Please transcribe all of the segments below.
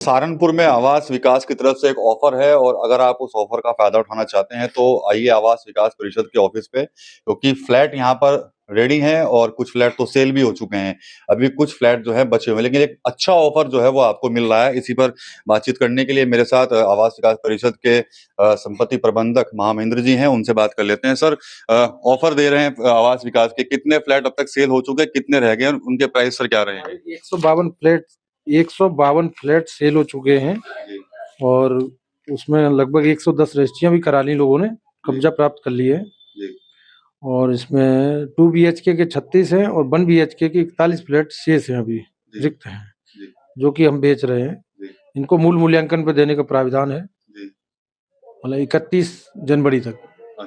सहारनपुर में आवास विकास की तरफ से एक ऑफर है और अगर आप उस ऑफर का फायदा उठाना चाहते हैं तो आइए आवास विकास परिषद के ऑफिस पे, क्योंकि फ्लैट यहाँ पर रेडी हैं और कुछ फ्लैट तो सेल भी हो चुके हैं। अभी कुछ फ्लैट जो है बचे हुए हैं, लेकिन एक अच्छा ऑफर जो है वो आपको मिल रहा है। इसी पर बातचीत करने के लिए मेरे साथ आवास विकास परिषद के संपत्ति प्रबंधक महामहिंद्र जी हैं, उनसे बात कर लेते हैं। सर, ऑफर दे रहे हैं आवास विकास के, कितने फ्लैट अब तक सेल हो चुके हैं, कितने रह गए हैं, उनके प्राइस सर क्या रहेंगे? 152 फ्लैट सेल हो चुके हैं और उसमें लगभग 110 रजिस्ट्रियां भी करा ली लोगों ने, कब्जा प्राप्त कर लिए है। और इसमें 2 BHK के 36 हैं और 1 BHK के 41 फ्लैट शेष हैं, अभी रिक्त हैं, जो कि हम बेच रहे हैं। इनको मूल मूल्यांकन पे देने का प्राविधान है, मतलब 31 जनवरी तक,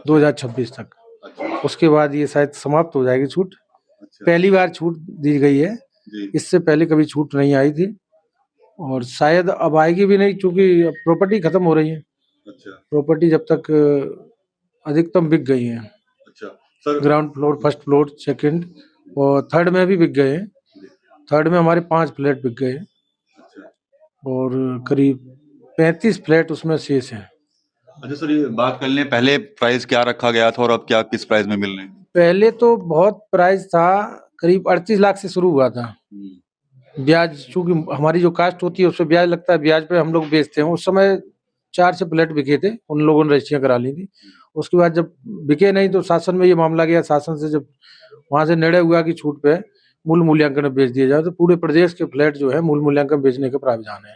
2026 तक। उसके बाद ये शायद समाप्त हो जाएगी छूट। पहली बार छूट दी गई है, इससे पहले कभी छूट नहीं आई थी और शायद अब आएगी भी नहीं, क्योंकि प्रॉपर्टी खत्म हो रही है। प्रॉपर्टी जब तक अधिकतम बिक गई है। Ground floor, first floor, second और थर्ड में भी बिक गए हैं। थर्ड में हमारे 5 फ्लैट बिक गए और करीब 35 फ्लैट उसमें शेष हैं। अच्छा सर, ये बात कर लें, पहले प्राइस क्या रखा गया था और अब क्या किस प्राइस में मिल रहे हैं? पहले तो बहुत प्राइस था, करीब 38 लाख से शुरू हुआ था। ब्याज, चूंकि हमारी जो कास्ट होती है उसपे ब्याज लगता है, ब्याज पे हम लोग बेचते हैं। उस समय 4 से फ्लैट बिके थे, उन लोगों ने रजिस्ट्रियां करा ली थी। उसके बाद जब बिके नहीं तो शासन में ये मामला गया, शासन से जब वहां से निर्णय हुआ कि छूट पे मूल मूल्यांकन में बेच दिया जाए, तो पूरे प्रदेश के फ्लैट जो है मूल मूल्यांकन बेचने का प्राविधान है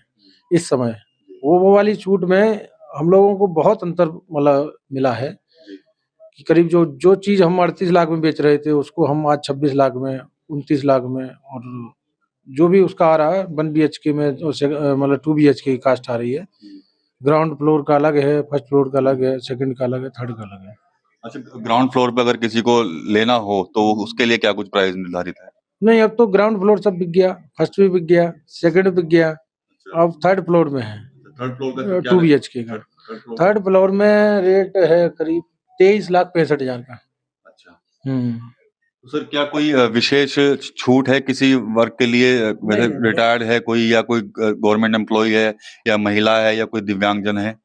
इस समय। वो वाली छूट में हम लोगों को बहुत अंतर मतलब मिला है कि करीब जो जो चीज हम 38 लाख में बेच रहे थे उसको हम आज 26 लाख में, 29 लाख में, और जो भी उसका आ रहा है 1 BHK में, मतलब 2 BHK की कास्ट आ रही है। ग्राउंड फ्लोर का अलग है, फर्स्ट फ्लोर का अलग है, सेकंड का अलग है, थर्ड का अलग है। अच्छा, ग्राउंड फ्लोर पे अगर किसी को लेना हो तो उसके लिए क्या कुछ प्राइस निर्धारित है? नहीं, अब तो ग्राउंड फ्लोर सब बिक गया, फर्स्ट भी बिक गया, सेकंड बिक गया, अब थर्ड फ्लोर में है। थर्ड फ्लोर का 2 BHK का थर्ड फ्लोर में रेट है करीब 23,65,000 का। अच्छा। हम्म। तो सर, क्या कोई विशेष छूट है किसी वर्ग के लिए, वैसे रिटायर्ड है कोई, या कोई गवर्नमेंट एम्प्लॉय है, या महिला है, या कोई दिव्यांगजन है?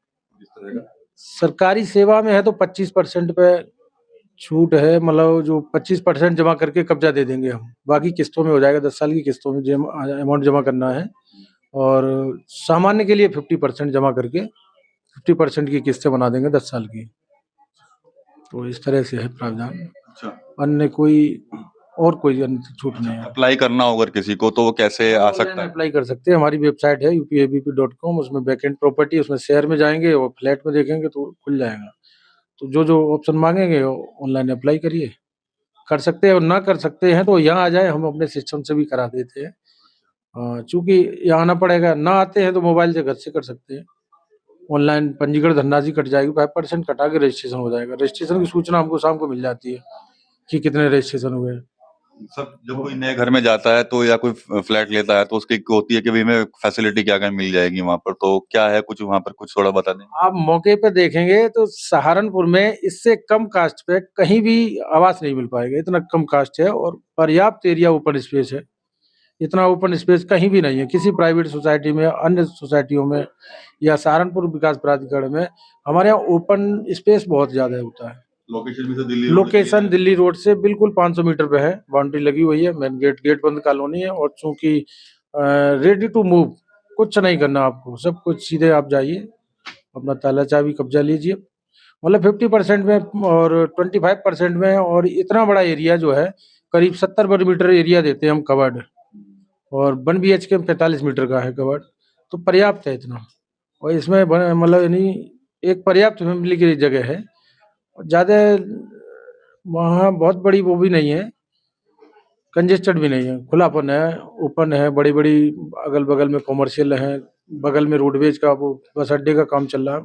सरकारी सेवा में है तो 25% पे छूट है, मतलब जो 25% जमा करके कब्जा दे देंगे हम, बाकी किस्तों में हो जाएगा। 10 साल की किस्तों में अमाउंट जमा करना है और सामान्य के लिए 50% जमा करके 50% की किस्तें बना देंगे 10 साल की। तो इस तरह से है प्रावधान। अच्छा। अन्य कोई अन्य छूट नहीं है। अप्लाई करना होगा किसी को तो वो कैसे आ सकता है? अप्लाई कर सकते हैं, हमारी वेबसाइट है upabp.com, उसमें बैकएंड प्रॉपर्टी, उसमें शेयर में जाएंगे और फ्लैट में देखेंगे तो खुल जाएगा। तो जो जो ऑप्शन मांगेंगे ऑनलाइन अप्लाई करिए, कर सकते हैं, और ना कर सकते हैं तो यहाँ आ जाए, हम अपने सिस्टम से भी करा देते हैं। चूंकि यहाँ आना पड़ेगा, ना आते हैं तो मोबाइल से घर से कर सकते हैं। ऑनलाइन पंजीकरण धनराशि कट जाएगी, 5% कटा के रजिस्ट्रेशन हो जाएगा। रजिस्ट्रेशन की सूचना हमको शाम को मिल जाती है कि कितने रजिस्ट्रेशन हुए। सब जब कोई नए घर में जाता है तो, या कोई फ्लैट लेता है तो उसकी होती है कि भाई हमें फैसिलिटी क्या क्या मिल जाएगी वहां पर, तो क्या है कुछ वहां पर, कुछ थोड़ा बता दें। आप मौके पे देखेंगे तो सहारनपुर में इससे कम कास्ट पे कहीं भी आवास नहीं मिल पाएगा, इतना कम कास्ट है और पर्याप्त एरिया ओपन स्पेस है। इतना ओपन स्पेस कहीं भी नहीं है, किसी प्राइवेट सोसाइटी में, अन्य सोसाइटियों में या सहारनपुर विकास प्राधिकरण में। हमारे यहाँ ओपन स्पेस बहुत ज्यादा होता है। लोकेशन भी तो दिल्ली लोकेशन दिल्ली रोड से बिल्कुल 500 मीटर पे है, बाउंड्री लगी हुई है, मेन गेट बंद कॉलोनी है। और चूंकि रेडी टू मूव, कुछ नहीं करना आपको, सब कुछ सीधे आप जाइए, अपना ताला चाबी कब्जा लीजिए। मतलब 50% में और 25% में, और इतना बड़ा एरिया जो है, करीब 70 वर्ग मीटर एरिया देते हैं हम कवर्ड, और 1 BHK में 45 मीटर का है कवर्ड, तो पर्याप्त है इतना। और इसमें मतलब यानी एक पर्याप्त फैमिली की जगह है, ज़्यादा वहाँ बहुत बड़ी वो भी नहीं है, कंजेस्टेड भी नहीं है, खुलापन है, ओपन है, बड़ी बड़ी अगल बगल में कॉमर्शियल है, बगल में रोडवेज का वो बस अड्डे का काम चल रहा है।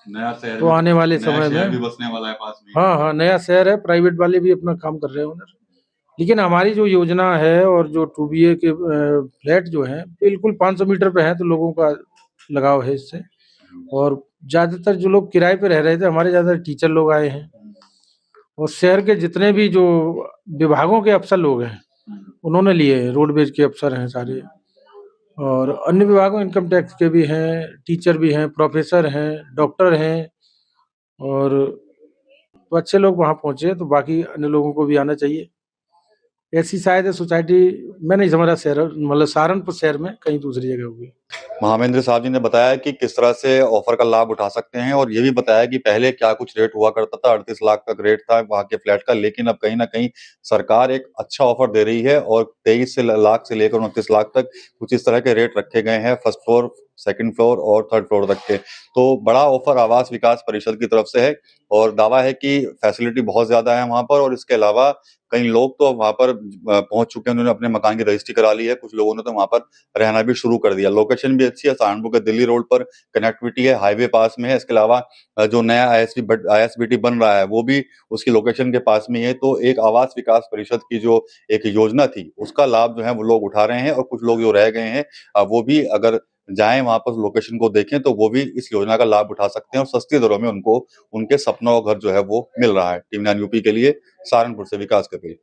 नया शहर तो आने वाले समय में भी बसने वाला है पास में। हाँ, नया शहर है, प्राइवेट वाले भी अपना काम कर रहे हैं उधर। लेकिन हमारी जो योजना है और जो 2 BA के फ्लैट जो है बिल्कुल 500 मीटर पे है, तो लोगों का लगाव है इससे। और ज्यादातर जो लोग किराए पे रह रहे थे, हमारे ज्यादातर टीचर लोग आए हैं, और शहर के जितने भी जो विभागों के अफसर लोग हैं उन्होंने लिए हैं, रोडवेज के अफसर हैं सारे, और अन्य विभागों इनकम टैक्स के भी हैं, टीचर भी हैं, प्रोफेसर हैं, डॉक्टर हैं और तो अच्छे लोग वहाँ पहुँचे हैं, तो बाकी अन्य लोगों को भी आना चाहिए। ऐसी शायद सोसाइटी मैं नहीं समझ रहा शहर मतलब सहारनपुर शहर में कहीं दूसरी जगह होगी। महामेंद्र साहब जी ने बताया कि किस तरह से ऑफर का लाभ उठा सकते हैं और ये भी बताया कि पहले क्या कुछ रेट हुआ करता था, 38 लाख तक रेट था वहाँ के फ्लैट का, लेकिन अब कहीं न कहीं सरकार एक अच्छा ऑफर दे रही है और 23 से लाख से लेकर 29 लाख तक कुछ इस तरह के रेट रखे गए हैं, फर्स्ट फ्लोर, सेकंड फ्लोर और थर्ड फ्लोर तक के। तो बड़ा ऑफर आवास विकास परिषद की तरफ से है और दावा है कि फैसिलिटी बहुत ज़्यादा है वहाँ पर और इसके अलावा कई लोग तो वहाँ पर पहुँच चुके हैं, उन्होंने अपने मकान की रजिस्ट्री करा ली है, कुछ लोगों ने तो वहाँ पर रहना भी शुरू कर दिया। लोकेशन भी अच्छी है, सहारनपुर के दिल्ली रोड पर कनेक्टिविटी है, हाईवे पास में है। इसके अलावा जो नया आईएसबीटी बन रहा है, वो भी उसकी लोकेशन के पास में ही है। तो एक आवास विकास परिषद की जो एक योजना थी, उसका लाभ जो है वो लोग उठा रहे हैं और कुछ लोग जो रह गए हैं वो भी अगर जाएँ वहाँ पर लोकेशन को देखें, तो वो भी इस योजना का लाभ उठा सकते हैं और सस्ती दरों में उनको उनके सपनों का घर जो है वो मिल रहा है। टीवी 9 यूपी के लिए सहारनपुर से विकास कपिल।